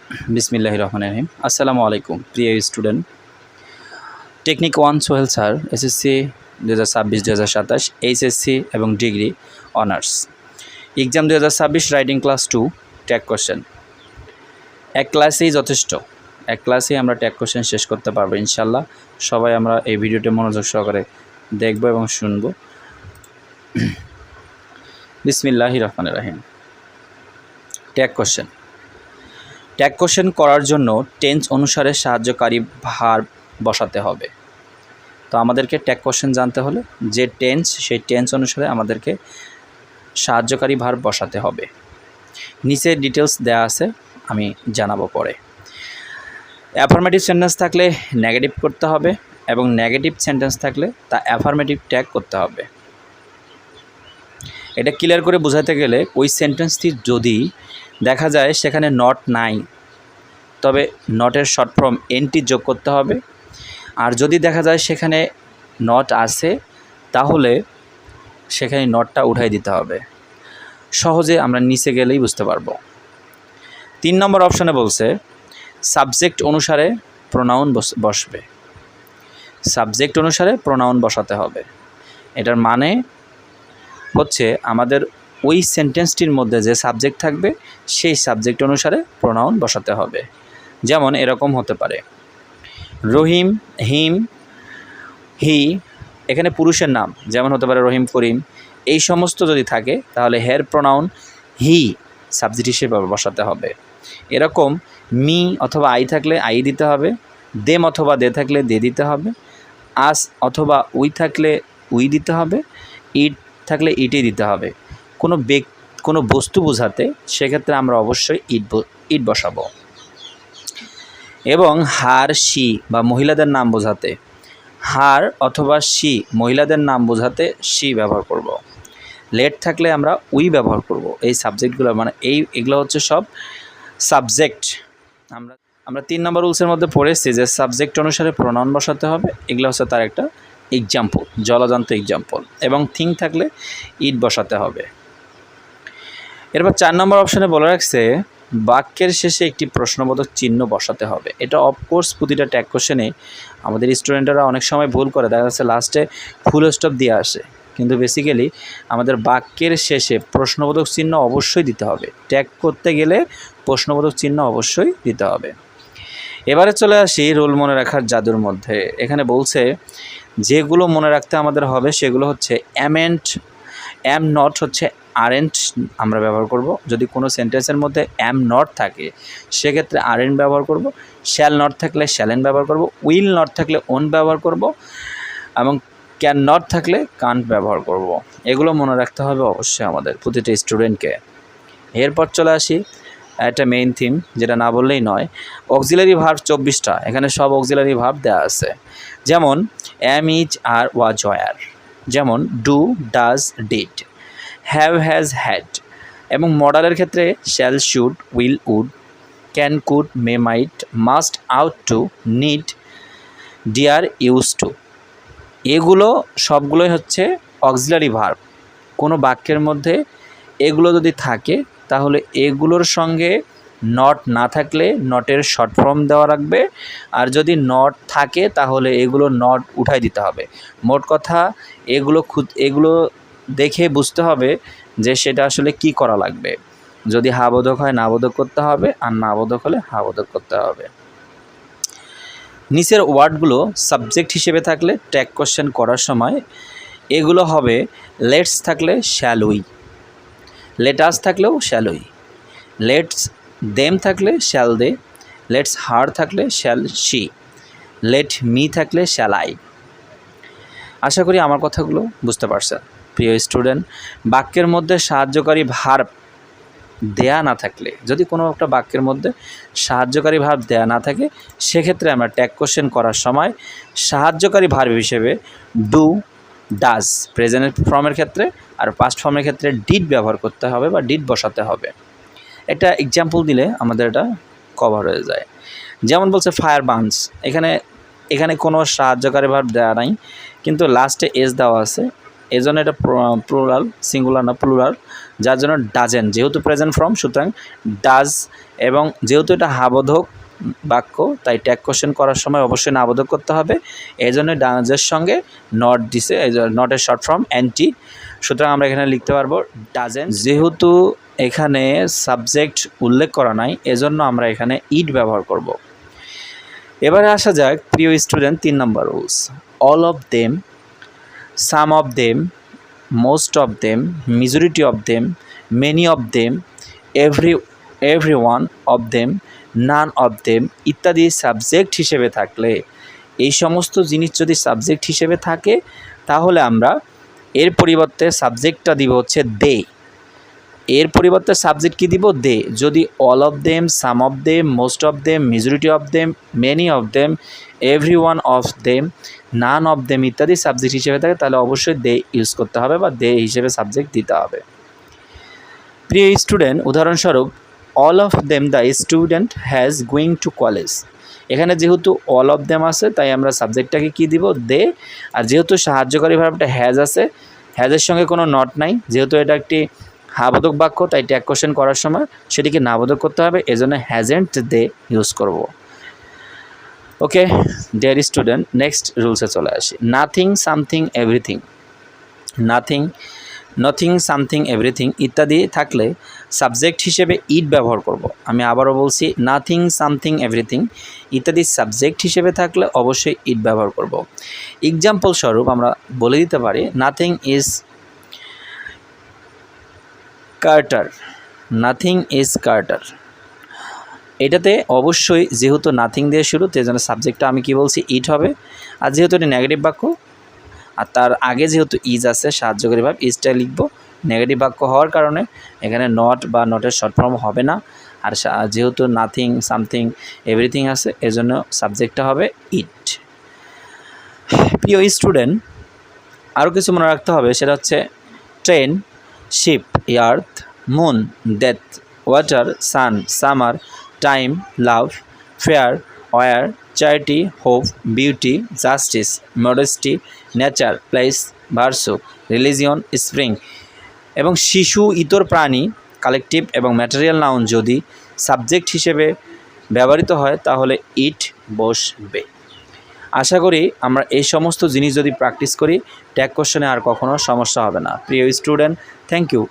বিসমিল্লাহির রহমানির রহিম। আসসালামু আলাইকুম প্রিয় student. Technique 1 Sohel sir, SSC 2026-2027, HSC এবং degree honours exam 2026, writing class 2, tag question. এক ক্লাসেই যথেষ্ট, এক ক্লাসেই আমরা ট্যাগ কোশ্চেন শেষ করতে পারবো ইনশাল্লাহ। সবাই আমরা এই ভিডিওটি মনোযোগ সহকারে দেখব এবং শুনব। বিসমিল্লাহির রহমানির রহিম। Tag question. ট্যাগ কোশ্চেন করার জন্য টেন্স অনুসারে সাহায্যকারী ভার্ব বসাতে হবে। তো আমাদেরকে ট্যাগ কোশ্চেন জানতে হলে যে টেন্স, সেই টেন্স অনুসারে আমাদেরকে সাহায্যকারী ভার্ব বসাতে হবে। নিচে ডিটেলস দেওয়া আছে, আমি জানাবো পরে। অ্যাফার্মেটিভ সেন্টেন্স থাকলে নেগেটিভ করতে হবে এবং নেগেটিভ সেন্টেন্স থাকলে তা অ্যাফার্মেটিভ ট্যাগ করতে হবে। এটা ক্লিয়ার করে বোঝাতে গেলে ওই সেন্টেন্সটি যদি দেখা যায় সেখানে নট নাই, তবে নটের শর্ট ফর্ম এনটি যোগ করতে হবে। আর যদি দেখা যায় সেখানে নট আছে, তাহলে সেখানে নটটা উঠাই দিতে হবে। সহজে আমরা নিচে গেলেই বুঝতে পারবো। 3 নম্বর অপশানে বলছে সাবজেক্ট অনুসারে প্রোনাউন বসবে। সাবজেক্ট অনুসারে প্রোনাউন বসাতে হবে। এটার মানে হচ্ছে আমাদের ওই সেন্টেন্সটির মধ্যে যে সাবজেক্ট থাকবে সেই সাবজেক্ট অনুসারে প্রোনাউন বসাতে হবে। যেমন এরকম হতে পারে রহিম, হিম, হি, এখানে পুরুষের নাম যেমন হতে পারে রহিম, করিম, এই সমস্ত যদি থাকে তাহলে হের প্রোনাউন হি সাবজেক্ট হিসেবে বসাতে হবে। এরকম মি অথবা আই থাকলে আই দিতে হবে, দেম অথবা দে থাকলে দে দিতে হবে, আস অথবা উই থাকলে উই দিতে হবে, ইট থাকলে ইটই দিতে হবে। কোনো বস্তু বোঝাতে সেক্ষেত্রে আমরা অবশ্যই ইট বসাবো। এবং হার, শি বা মহিলাদের নাম বোঝাতে হার অথবা শি মহিলাদের নাম বোঝাতে শি ব্যবহার করব। লেট থাকলে আমরা উই ব্যবহার করব। এই সাবজেক্টগুলো মানে এগুলো হচ্ছে সব সাবজেক্ট। আমরা 3 নম্বর রুলসের মধ্যে পড়েছি যে সাবজেক্ট অনুসারে প্রোনাউন বসাতে হবে। এগুলো হচ্ছে তার একটা এক্সাম্পল, জলজান্ত এক্সাম্পল। এবং থিং থাকলে ইট বসাতে হবে। এরপর 4 নম্বর অপশানে বলে রাখছে বাক্যের শেষে একটি প্রশ্নবোধক চিহ্ন বসাতে হবে। এটা অফকোর্স প্রতিটা ট্যাগ কোশ্চেনে আমাদের স্টুডেন্টরা অনেক সময় ভুল করে, দেখা যাচ্ছে লাস্টে ফুল স্টপ দিয়ে আসে। কিন্তু বেসিক্যালি আমাদের বাক্যের শেষে প্রশ্নবোধক চিহ্ন অবশ্যই দিতে হবে। ট্যাগ করতে গেলে প্রশ্নবোধক চিহ্ন অবশ্যই দিতে হবে। এবারে চলে আসি রুল মনে রাখার জাদুর মধ্যে। এখানে বলছে যেগুলো মনে রাখতে আমাদের হবে সেগুলো হচ্ছে অ্যাম নট হচ্ছে আরেন্ট আমরা ব্যবহার করব। যদি কোনো সেন্টেন্সের মধ্যে অ্যাম নট থাকে সেক্ষেত্রে আরেন্ট ব্যবহার করব। শ্যাল নট থাকলে শ্যালেন ব্যবহার করব। উইল নট থাকলে ওন ব্যবহার করব এবং ক্যান নট থাকলে কান্ট ব্যবহার করব। এগুলো মনে রাখতে হবে অবশ্যই আমাদের প্রতিটা স্টুডেন্টকে। এরপর চলে আসি একটা মেইন থিম, যেটা না বললেই নয়। অক্সিলারি ভার্ব 24টা, এখানে সব অক্সিলারি ভার্ব দেওয়া আছে। যেমন am, is, are, was, were. যেমন do, does, did, have, has, had. এবং মডালের ক্ষেত্রে shall, should, will, would, can, could, may, might, must, ought to, need, dare, used to. এগুলো সবগুলোই হচ্ছে অক্সিলারি ভার্ব। কোনো বাক্যের মধ্যে এগুলো যদি থাকে তাহলে এগুলোর সঙ্গে নট না থাকলে নটের শর্ট ফর্ম দেওয়া রাখবে। আর যদি নট থাকে তাহলে এগুলো নট উঠাই দিতে হবে। মোট কথা এগুলো দেখে বুঝতে হবে যে সেটা আসলে কি করা লাগবে। যদি হা বোধক হয় না বোধক করতে হবে, আর না বোধক হলে হা বোধক করতে হবে। নিচের ওয়ার্ডগুলো সাবজেক্ট হিসেবে থাকলে ট্যাগ কোশ্চেন করার সময় এগুলো হবে লেটস থাকলে শ্যাল উই, লেটাস থাকলেও শ্যাল উই, লেটস দেম থাকলে শ্যাল দে, লেটস হার থাকলে শ্যাল শি, লেট মি থাকলে শ্যাল আই। আশা করি আমার কথাগুলো বুঝতে পারছেন প্রিয় স্টুডেন্ট। বাক্যের মধ্যে সাহায্যকারী ভার্ব দেয়া না থাকলে, যদি কোনো একটা বাক্যের মধ্যে সাহায্যকারী ভার্ব দেয়া না থাকে সেক্ষেত্রে আমরা ট্যাগ কোশ্চেন করার সময় সাহায্যকারী ভার্ব হিসেবে ডু, ডাজ প্রেজেন্ট ফর্মের ক্ষেত্রে, আর পাস্ট ফর্মের ক্ষেত্রে ডিড ব্যবহার করতে হবে বা ডিড বসাতে হবে। একটা এক্সাম্পল দিলে আমাদের এটা কভার হয়ে যায়। যেমন বলছে ফায়ার বার্নস, এখানে কোনো সাহায্যকারী ভার্ব দেওয়া নাই, কিন্তু লাস্টে এস দেওয়া আছে, এজন্য এটা প্লুরাল, সিঙ্গুলার না প্লুরাল। যার জন্য ডাজেন্ট, যেহেতু প্রেজেন্ট ফর্ম সুতরাং ডাজ, এবং যেহেতু এটা হাবোধক বাক্য তাই ট্যাগ কোশ্চেন করার সময় অবশ্যই নাবোধক করতে হবে, এই জন্য ডাজের সঙ্গে নট দিছে, এই নটের শর্ট ফর্ম অ্যান্টি, সুতরাং আমরা এখানে লিখতে পারবো ডাজেন্ট। যেহেতু এখানে সাবজেক্ট উল্লেখ করা নাই এজন্য আমরা এখানে ইট ব্যবহার করব। এবারে আসা যাক প্রিয় student 3 number rules. All of them, some of them, most of them, majority of them, many of them, every one of them, none of them ইত্যাদি সাবজেক্ট হিসেবে থাকলে, এই সমস্ত জিনিস যদি সাবজেক্ট হিসেবে থাকে তাহলে আমরা এর পরিবর্তে সাবজেক্টটা দিব হচ্ছে দে। এর পরিবর্তে সাবজেক্ট কি দিব? দে। যদি all of them, some of them, most of them, majority of them, many of them, every one of them, none of them ইত্যাদি সাবজেক্ট হিসেবে থাকে তাহলে অবশ্যই দে ইউজ করতে হবে বা দে হিসেবে সাবজেক্ট দিতে হবে। প্রিয় স্টুডেন্ট, উদাহরণস্বরূপ all of them the student has going to college, এখানে যেহেতু অল অফ দেম আছে তাই আমরা সাবজেক্টটাকে কি দিব? দে। আর যেহেতু সাহায্যকারী ভার্বটা হ্যাজ আছে, হ্যাজের সঙ্গে কোনো নট নাই, যেহেতু এটা একটি হাবোধক বাক্য তাই ট্যাগ কোশ্চেন করার সময় সেটিকে নাবোধক করতে হবে, এজন্য হ্যাজেন্ট দে ইউজ করব। ওকে ডিয়ার স্টুডেন্ট, নেক্সট রুলসে চলে আসি। Nothing, something, everything, nothing, nothing, something, everything ইত্যাদি থাকলে সাবজেক্ট হিসেবে ইট ব্যবহার করব। আমি আবারও বলছি, নাথিং, সামথিং, এভরিথিং ইত্যাদি সাবজেক্ট হিসেবে থাকলে অবশ্যই ইট ব্যবহার করব। এক্সাম্পল স্বরূপ আমরা বলে দিতে পারি, nothing is Carter, nothing is Carter. এটাতে অবশ্যই যেহেতু নাথিং দিয়ে শুরু সেই জন্য সাবজেক্টটা আমি কি বলছি? ইট হবে। আর যেহেতু এটা নেগেটিভ বাক্য আর তার আগে যেহেতু ইজ আছে সাহায্যকারী ভাব, ইজটা লিখব। নেগেটিভ বাক্য হওয়ার কারণে এখানে নট বা নটের শর্ট ফর্ম হবে না। আর যেহেতু নাথিং, সামথিং, এভরিথিং আছে এজন্য সাবজেক্টটা হবে ইট। প্রিয় স্টুডেন্ট, আরও কিছু মনে রাখতে হবে, সেটা হচ্ছে train, ship, earth, moon, death, water, sun, summer, time, love, fear, war, charity, hope, beauty, justice, modesty, nature, place, virtue, religion, spring এবং শিশু, ইতর প্রাণী, কালেকটিভ এবং ম্যাটেরিয়াল নাউন যদি সাবজেক্ট হিসেবে ব্যবহৃত হয় তাহলে ইট বসবে। আশা করি আমরা এই সমস্ত জিনিস যদি প্র্যাকটিস করি ট্যাগ কোশ্চেনে আর কখনো সমস্যা হবে না। প্রিয় স্টুডেন্ট, থ্যাংক ইউ।